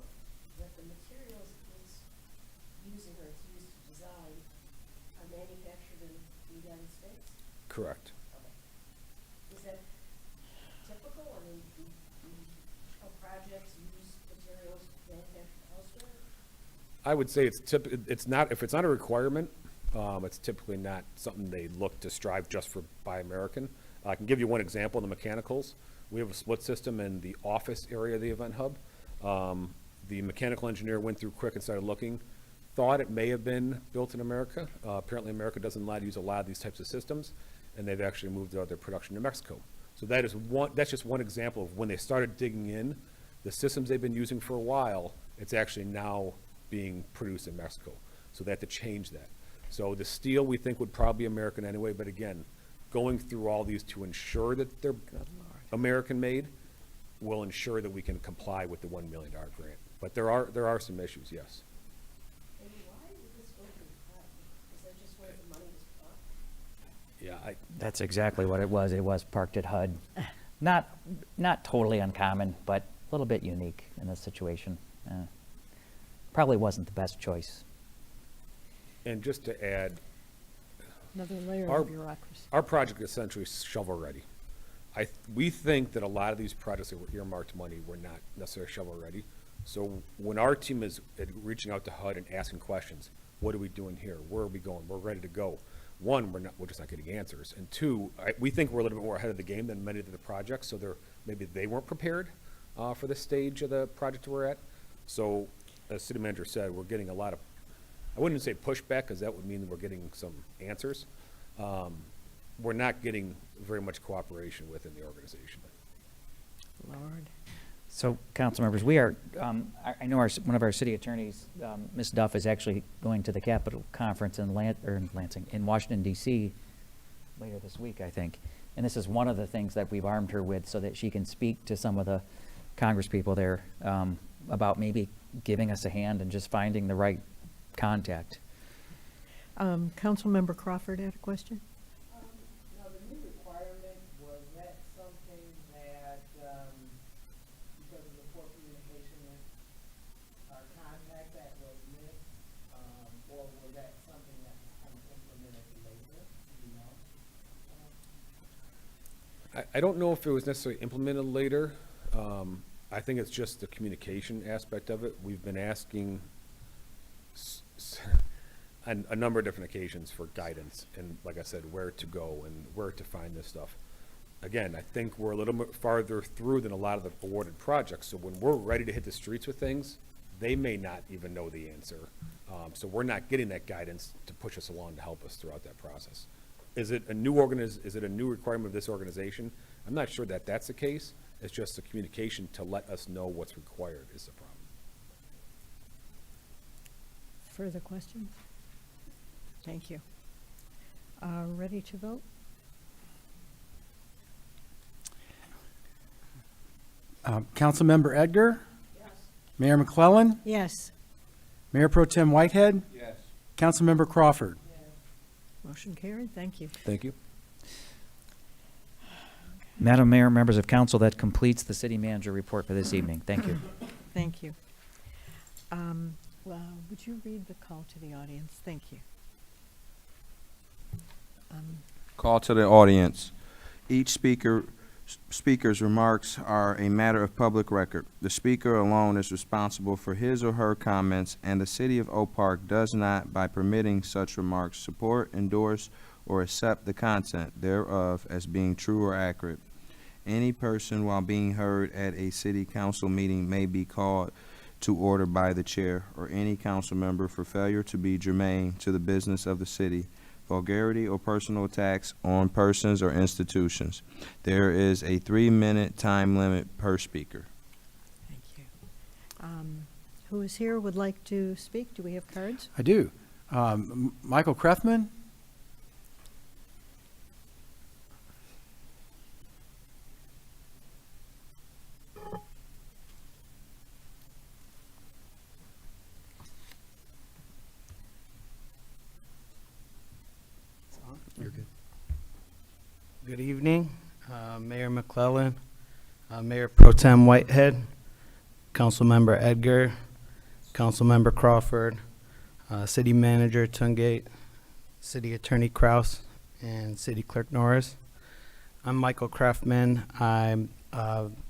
that the materials it's using or it's used to design are manufactured in the United States? Correct. Okay. Is that typical? I mean, do projects use materials manufactured elsewhere? I would say it's not, if it's not a requirement, it's typically not something they look to strive just for Buy American. I can give you one example in the mechanicals. We have a split system in the office area of the event hub. The mechanical engineer went through quick and started looking, thought it may have been built in America. Apparently America doesn't allow to use a lot of these types of systems, and they've actually moved their production to Mexico. So that's just one example of when they started digging in, the systems they've been using for a while, it's actually now being produced in Mexico. So they had to change that. So the steel we think would probably be American anyway, but again, going through all these to ensure that they're American made will ensure that we can comply with the $1 million grant. But there are some issues, yes. And why did this go through HUD? Is that just where the money was Yeah, That's exactly what it was. It was parked at HUD. Not totally uncommon, but a little bit unique in this situation. Probably wasn't the best choice. and just to add, Another layer Our- of bureaucracy. our project is essentially shovel-ready. We think that a lot of these projects that were earmarked money were not necessarily shovel-ready. So when our team is reaching out to HUD and asking questions, what are we doing here? Where are we going? We're ready to go. One, we're just not getting answers. And two, we think we're a little bit more ahead of the game than many of the projects, so maybe they weren't prepared for the stage of the project we're at. So, as city manager said, we're getting a lot of, I wouldn't say pushback, because that would mean that we're getting some answers. We're not getting very much cooperation within the organization. Lord. So, council members, we are, I know one of our city attorneys, Ms. Duff, is actually going to the Capitol Conference in in Washington DC later this week, I think. And this is one of the things that we've armed her with so that she can speak to some of the Congress people there about maybe giving us a hand and just finding the right contact. Councilmember Crawford had a question? Now, the new requirement, was that something that, because of the poor communication with our contact that was missed, or was that something that was kind of implemented later, you know? I don't know if it was necessarily implemented later. I think it's just the communication aspect of it. We've been asking on a number of different occasions for guidance and, like I said, where to go and where to find this stuff. Again, I think we're a little bit farther through than a lot of the awarded projects, so when we're ready to hit the streets with things, they may not even know the answer. So we're not getting that guidance to push us along to help us throughout that process. Is it a new requirement of this organization? I'm not sure that that's the case. It's just the communication to let us know what's required is the problem. Further questions? Thank you. Ready to vote? Councilmember Edgar? Yes. Mayor McClellan? Yes. Mayor Pro Tem Whitehead? Yes. Councilmember Crawford? Motion carried. Thank you. Thank you. Madam Mayor, members of council, that completes the city manager report for this evening. Thank you. Thank you. Well, would you read the call to the audience? Thank you. Call to the audience. Each speaker's remarks are a matter of public record. The speaker alone is responsible for his or her comments, and the City of Oak Park does not, by permitting such remarks, support, endorse, or accept the content thereof as being true or accurate. Any person, while being heard at a city council meeting, may be called to order by the chair or any council member for failure to be germane to the business of the city, vulgarity or personal attacks on persons or institutions. There is a 3-minute time limit per speaker. Thank you. Who is here would like to speak? Do we have cards? I do. Michael Krefman? You're good. Good evening, Mayor McClellan, Mayor Pro Tem Whitehead, Councilmember Edgar, Councilmember Crawford, City Manager Tungate, City Attorney Kraus, and City Clerk Norris. I'm Michael Kraftman. I'm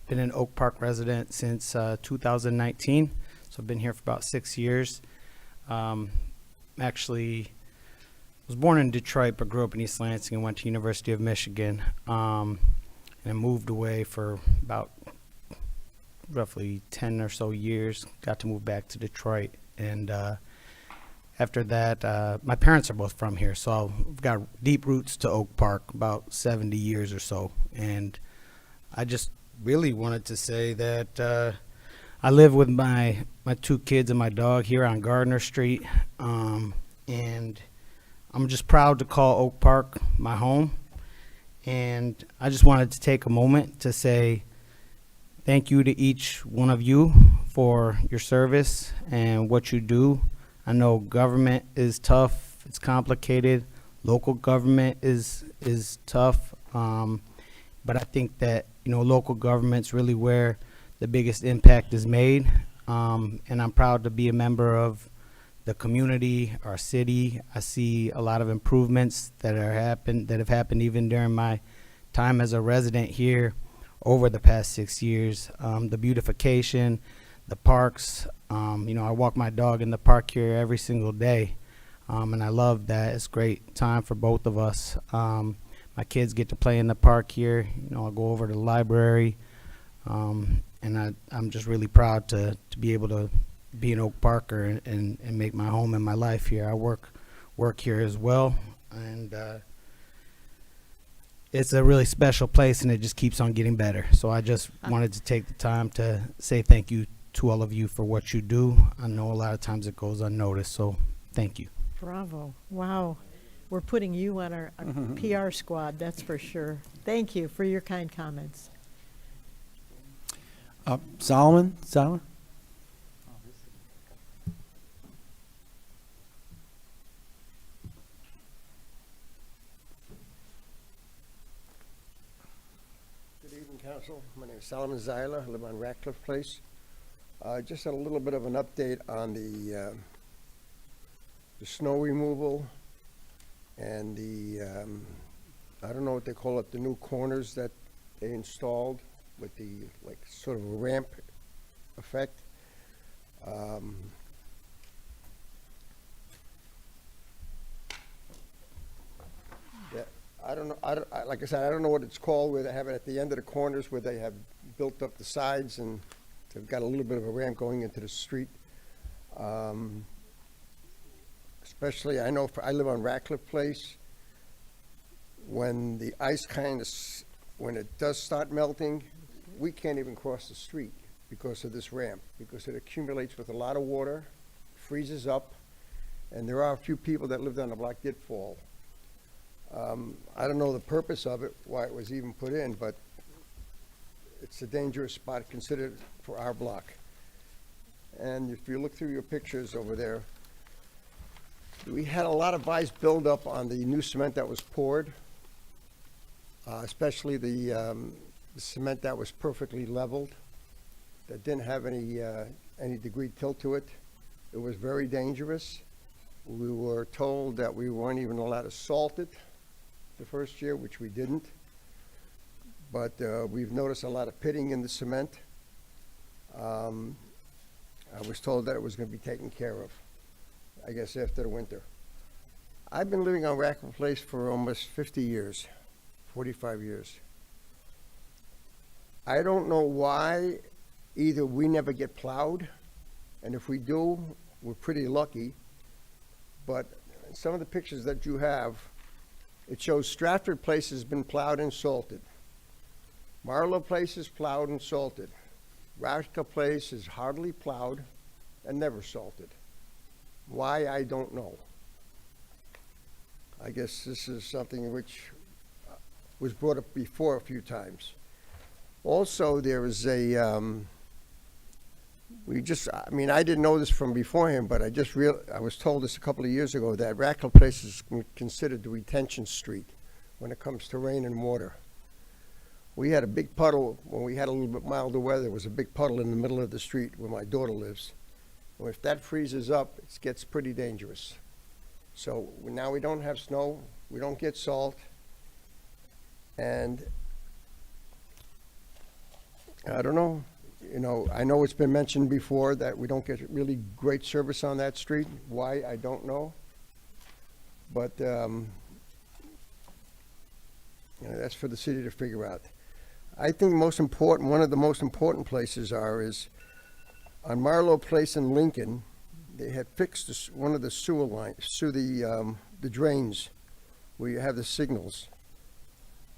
been an Oak Park resident since 2019, so I've been here for about 6 years. Actually, was born in Detroit, but grew up in East Lansing and went to University of Michigan, and moved away for about roughly 10 or so years. Got to move back to Detroit, and after that, my parents are both from here, so I've got deep roots to Oak Park, about 70 years or so. And I just really wanted to say that I live with my 2 kids and my dog here on Gardner Street, and I'm just proud to call Oak Park my home, and I just wanted to take a moment to say thank you to each one of you for your service and what you do. I know government is tough, it's complicated, Local government is tough, but I think that, you know, local government's really where the biggest impact is made. And I'm proud to be a member of the community, our city. I see a lot of improvements that have happened even during my time as a resident here over the past 6 years. The beautification, the parks. You know, I walk my dog in the park here every single day, and I love that. It's great time for both of us. My kids get to play in the park here. You know, I go over to the library, and I'm just really proud to be able to be an Oak Parker and make my home and my life here. I work here as well, and it's a really special place, and it just keeps on getting better. So I just wanted to take the time to say thank you to all of you for what you do. I know a lot of times it goes unnoticed, so thank you. Bravo. Wow. We're putting you on our PR squad, that's for sure. Thank you for your kind comments. Solomon? Good evening, Council. My name is Solomon Zyla. I live on Ratcliffe Place. Just a little bit of an update on the snow removal and I don't know what they call it, the new corners that they installed with the, like, sort of a ramp effect. I don't know, like I said, I don't know what it's called, where they have it at the end of the corners where they have built up the sides and they've got a little bit of a ramp going into the street. Especially, I know, I live on Ratcliffe Place. When the ice when it does start melting, we can't even cross the street because of this ramp, because it accumulates with a lot of water, freezes up, and there are a few people that lived on the block did fall. I don't know the purpose of it, why it was even put in, but it's a dangerous spot considered for our block. And if you look through your pictures over there, we had a lot of ice buildup on the new cement that was poured, especially the cement that was perfectly leveled, that didn't have any degree tilt to it. It was very dangerous. We were told that we weren't even allowed to salt it the first year, which we didn't. But we've noticed a lot of pitting in the cement. I was told that it was going to be taken care of, I guess, after the winter. I've been living on Ratcliffe Place for almost 50 years, 45 years. I don't know why either we never get plowed, and if we do, we're pretty lucky. But some of the pictures that you have, it shows Stratford Place has been plowed and salted. Marlowe Place is plowed and salted. Ratcliffe Place is hardly plowed and never salted. Why, I don't know. I guess this is something which was brought up before a few times. Also, there is a, I mean, I didn't know this from beforehand, but I was told this a couple of years ago, that Ratcliffe Place is considered the retention street when it comes to rain and water. We had a big puddle, when we had a little bit milder weather, there was a big puddle in the middle of the street where my daughter lives. Well, if that freezes up, it gets pretty dangerous. So now we don't have snow, we don't get salt, and I don't know. You know, I know it's been mentioned before that we don't get really great service on that street. Why, I don't know. But you know, that's for the city to figure out. I think one of the most important places is on Marlowe Place in Lincoln. They had fixed one of the sewer lines through the drains where you have the signals.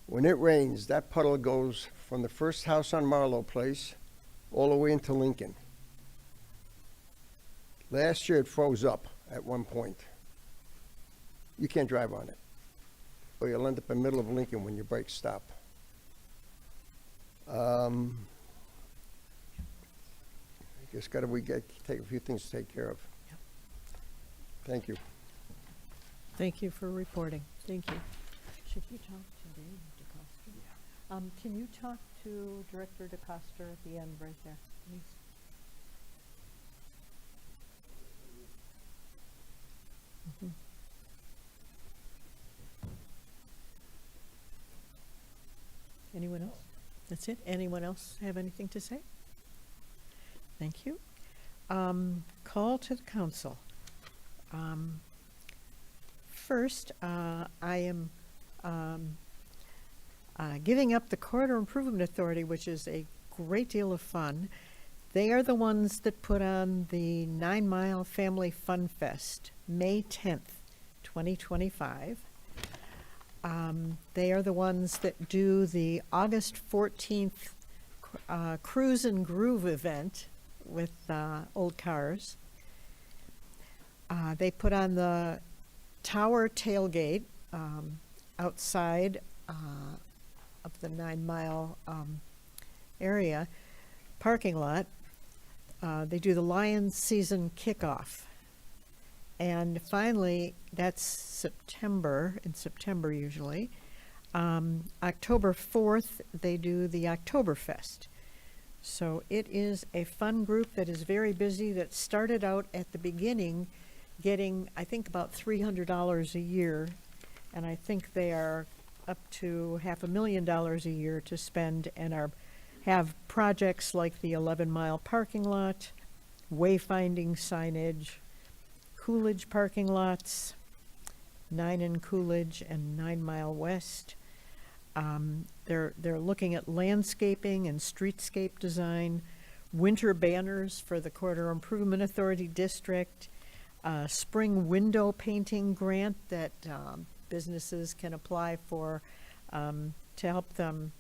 When it rains, that puddle goes from the first house on Marlowe Place all the way into Lincoln. Last year it froze up at one point. You can't drive on it, or you'll end up in the middle of Lincoln when your brakes stop. I guess take a few things to take care of. Thank you. Thank you for reporting. Thank you. Should you talk to Dave DeCoster? Can you talk to Director DeCoster at the end right there, please? Mhm. Anyone else? That's it? Anyone else have anything to say? Thank you. Call to the council. First, I am giving up the Corridor Improvement Authority, which is a great deal of fun. They are the ones that put on the 9 Mile Family Fun Fest, May 10th, 2025. They are the ones that do the August 14th Cruise and Groove event with old cars. They put on the Tower Tailgate outside of the 9 Mile area parking lot. They do the Lions season kickoff. And finally, that's September, in September usually. October 4th, they do the Oktoberfest. So it is a fun group that is very busy, that started out at the beginning getting, I think, about $300 a year. And I think they are up to $500,000 a year to spend, and have projects like the 11 Mile parking lot, wayfinding signage, Coolidge parking lots, 9 in Coolidge and 9 Mile West. They're looking at landscaping and streetscape design, winter banners for the Corridor Improvement Authority District, spring window painting grant that businesses can apply for to help them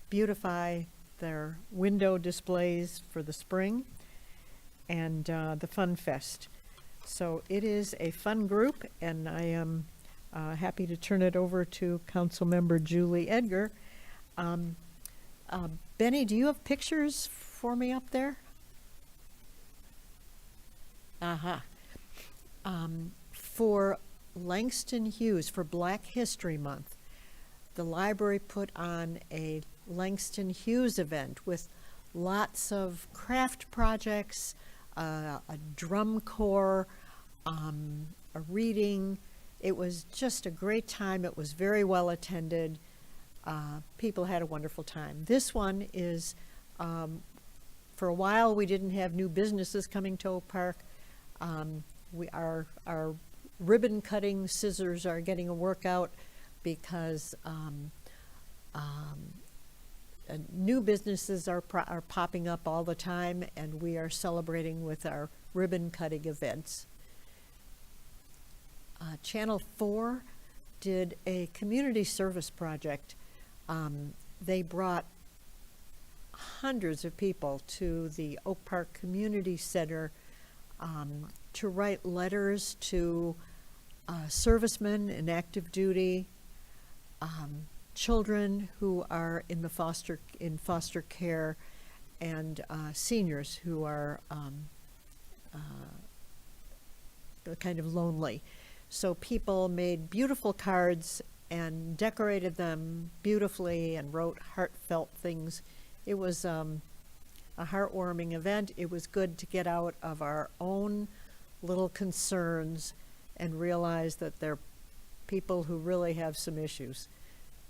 beautify their window displays for the spring, and the Fun Fest. So it is a fun group, and I am happy to turn it over to Councilmember Julie Edgar. Benny, do you have pictures for me up there? For Langston Hughes, for Black History Month, the library put on a Langston Hughes event with lots of craft projects, a drum corps, a reading. It was just a great time. It was very well attended. People had a wonderful time. This one is, for a while, we didn't have new businesses coming to Oak Park. Our ribbon cutting scissors are getting a workout because new businesses are popping up all the time, and we are celebrating with our ribbon cutting events. Channel 4 did a community service project. They brought hundreds of people to the Oak Park Community Center to write letters to servicemen in active duty, children who are in the foster care, and seniors who are kind of lonely. So people made beautiful cards and decorated them beautifully and wrote heartfelt things. It was a heartwarming event. It was good to get out of our own little concerns and realize that there are people who really have some issues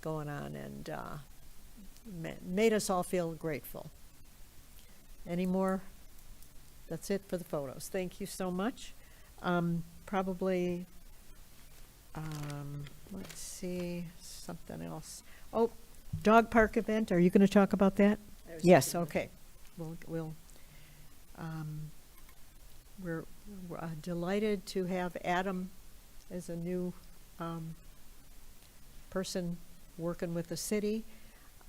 going on, and made us all feel grateful. Any more? That's it for the photos. Thank you so much. Let's see, something else. Oh, dog park event, are you going to talk about that? Yes, okay. We're delighted to have Adam as a new person working with the city.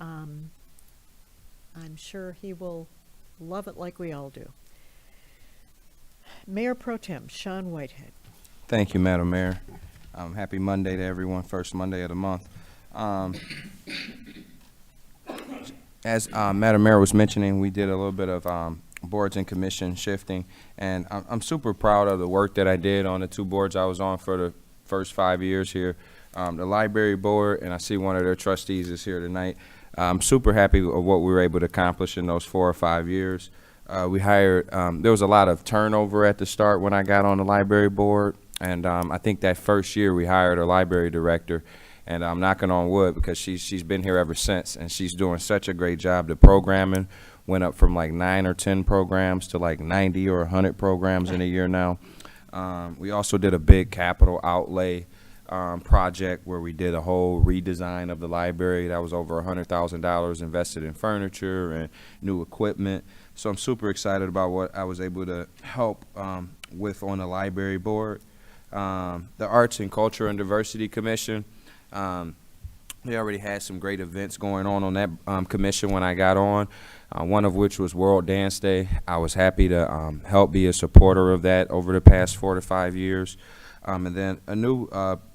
I'm sure he will love it like we all do. Mayor Pro Tem Sean Whitehead. Thank you, Madam Mayor. Happy Monday to everyone, first Monday of the month. As Madam Mayor was mentioning, we did a little bit of boards and commission shifting, and I'm super proud of the work that I did on the 2 boards I was on for first 5 years here. The library board, and I see one of their trustees is here tonight. I'm super happy with what we were able to accomplish in those 4 or 5 years. We hired, there was a lot of turnover at the start when I got on the library board, and I think that first year we hired a library director, and I'm knocking on wood because she's been here ever since, and she's doing such a great job. The programming went up from like 9 or 10 programs to like 90 or 100 programs in a year now. We also did a big capital outlay project where we did a whole redesign of the library. That was over $100,000 invested in furniture and new equipment. So I'm super excited about what I was able to help with on the library board. The Arts and Culture and Diversity Commission, we already had some great events going on that commission when I got on, one of which was World Dance Day. I was happy to help be a supporter of that over the past 4 to 5 years. And then a new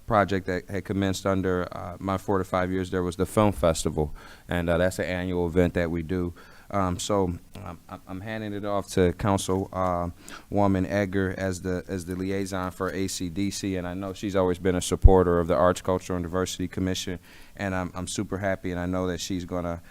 project that had commenced under my 4 to 5 years there was the Film Festival, and that's an annual event that we do. So I'm handing it off to Councilwoman Edgar as the liaison for ACDC, and I know she's always been a supporter of the Arts, Culture, and Diversity Commission, and I'm super happy, and I know that she's gonna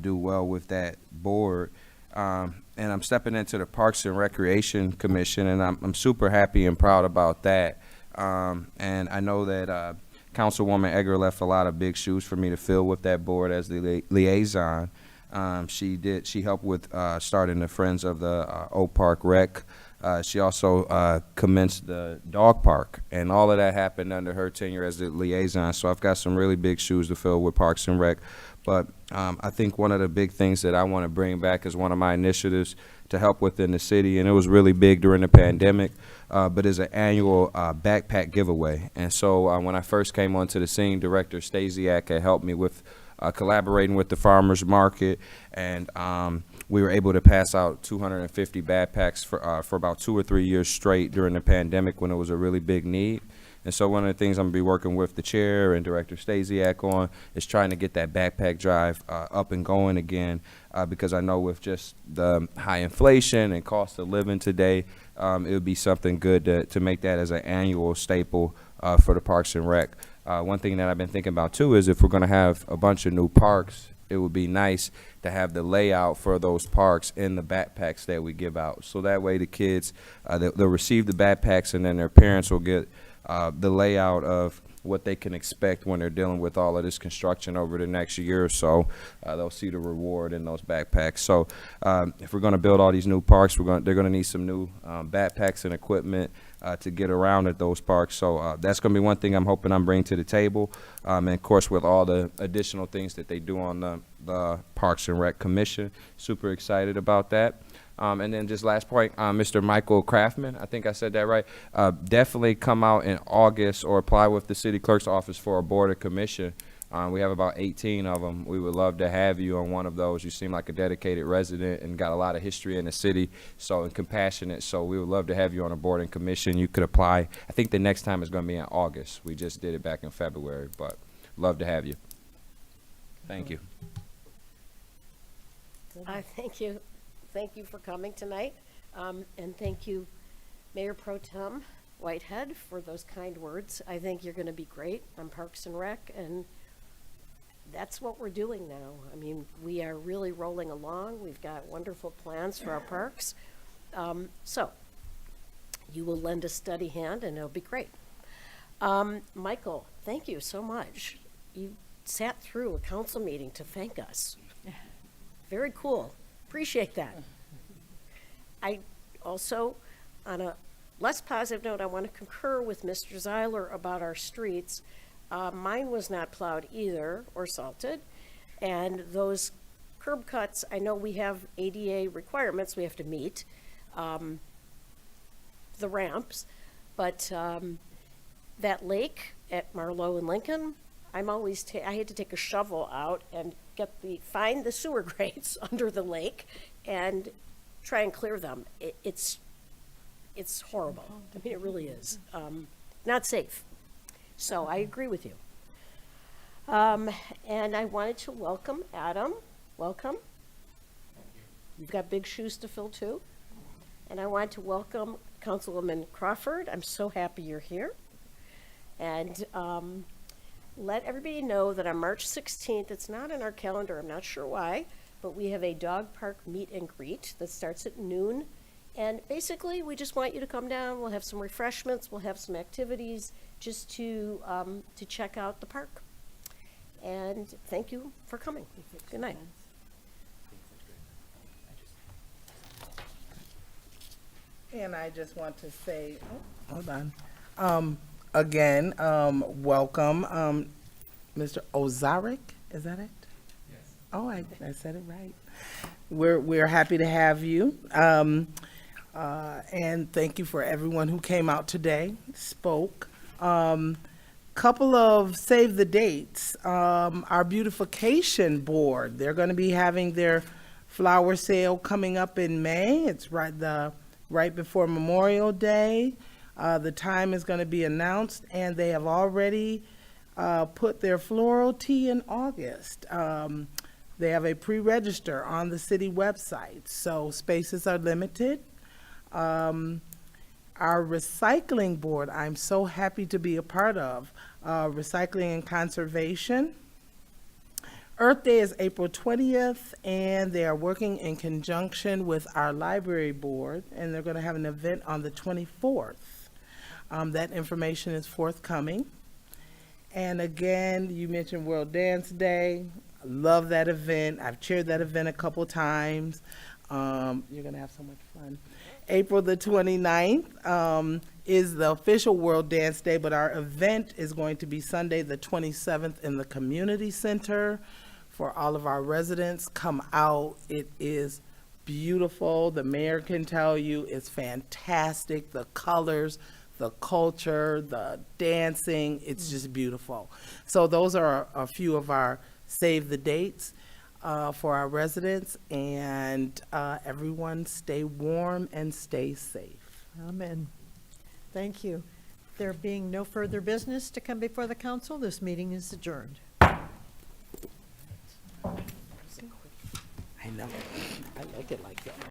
do well with that board. And I'm stepping into the Parks and Recreation Commission, and I'm super happy and proud about that. And I know that Councilwoman Edgar left a lot of big shoes for me to fill with that board as the liaison. She helped with starting the Friends of the Oak Park Rec. She also commenced the dog park, and all of that happened under her tenure as the liaison. So I've got some really big shoes to fill with Parks and Rec. But I think one of the big things that I want to bring back is one of my initiatives to help within the city, and it was really big during the pandemic, but is an annual backpack giveaway. And so when I first came onto the scene, Director Stasiak had helped me with collaborating with the farmers market, and we were able to pass out 250 backpacks for about 2 or 3 years straight during the pandemic when it was a really big need. And so one of the things I'm going to be working with the chair and Director Stasiak on is trying to get that backpack drive up and going again, because I know with just the high inflation and cost of living today, it would be something good to make that as an annual staple for the Parks and Rec. One thing that I've been thinking about too is if we're going to have a bunch of new parks, it would be nice to have the layout for those parks in the backpacks that we give out. So that way the kids, they'll receive the backpacks, and then their parents will get the layout of what they can expect when they're dealing with all of this construction over the next year or so. They'll see the reward in those backpacks. So if we're going to build all these new parks, they're going to need some new backpacks and equipment to get around at those parks. So that's going to be one thing I'm hoping I'm bringing to the table. And of course, with all the additional things that they do on the Parks and Rec Commission, super excited about that. And then just last point, Mr. Michael Craftman, I think I said that right. Definitely come out in August or apply with the city clerk's office for a board or commission. We have about 18 of them. We would love to have you on one of those. You seem like a dedicated resident and got a lot of history in the city, and compassionate. So we would love to have you on a board and commission. You could apply. I think the next time is going to be in August. We just did it back in February, but love to have you. Thank you. Thank you. Thank you for coming tonight. And thank you, Mayor Pro Tem Whitehead, for those kind words. I think you're going to be great on Parks and Rec, and that's what we're doing now. I mean, we are really rolling along. We've got wonderful plans for our parks. So you will lend a steady hand, and it'll be great. Michael, thank you so much. You sat through a council meeting to thank us. Very cool. Appreciate that. I also, on a less positive note, I want to concur with Mr. Zeiler about our streets. Mine was not plowed either or salted, and those curb cuts, I know we have ADA requirements we have to meet, the ramps, but that lake at Marlowe and Lincoln, I'm always I had to take a shovel out and find the sewer grates under the lake and try and clear them. It's horrible. I mean, it really is. Not safe. So I agree with you. And I wanted to welcome Adam. Welcome. You've got big shoes to fill too. And I want to welcome Councilwoman Crawford. I'm so happy you're here. And let everybody know that on March 16th, it's not in our calendar, I'm not sure why, but we have a dog park meet and greet that starts at noon. And basically, we just want you to come down. We'll have some refreshments, we'll have some activities just to check out the park. And thank you for coming. Good night. And I just want to say, oh, hold on. Again, welcome, Mr. Ozarek, is that it? Yes. Oh, I said it right. We're happy to have you. And thank you for everyone who came out today, spoke. Couple of save the dates. Our beautification board, they're going to be having their flower sale coming up in May. It's right before Memorial Day. The time is going to be announced, and they have already put their floral tea in August. They have a pre-register on the city website, so spaces are limited. Our recycling board, I'm so happy to be a part of, recycling and conservation. Earth Day is April 20th, and they are working in conjunction with our library board, and they're going to have an event on the 24th. That information is forthcoming. And again, you mentioned World Dance Day. I love that event. I've chaired that event a couple times. You're going to have so much fun. April the 29th is the official World Dance Day, but our event is going to be Sunday the 27th in the community center for all of our residents. Come out. It is beautiful. The mayor can tell you it's fantastic. The colors, the culture, the dancing, it's just beautiful. So those are a few of our save the dates for our residents, and everyone stay warm and stay safe. Amen. Thank you. There being no further business to come before the council, this meeting is adjourned. I know. I like it like that.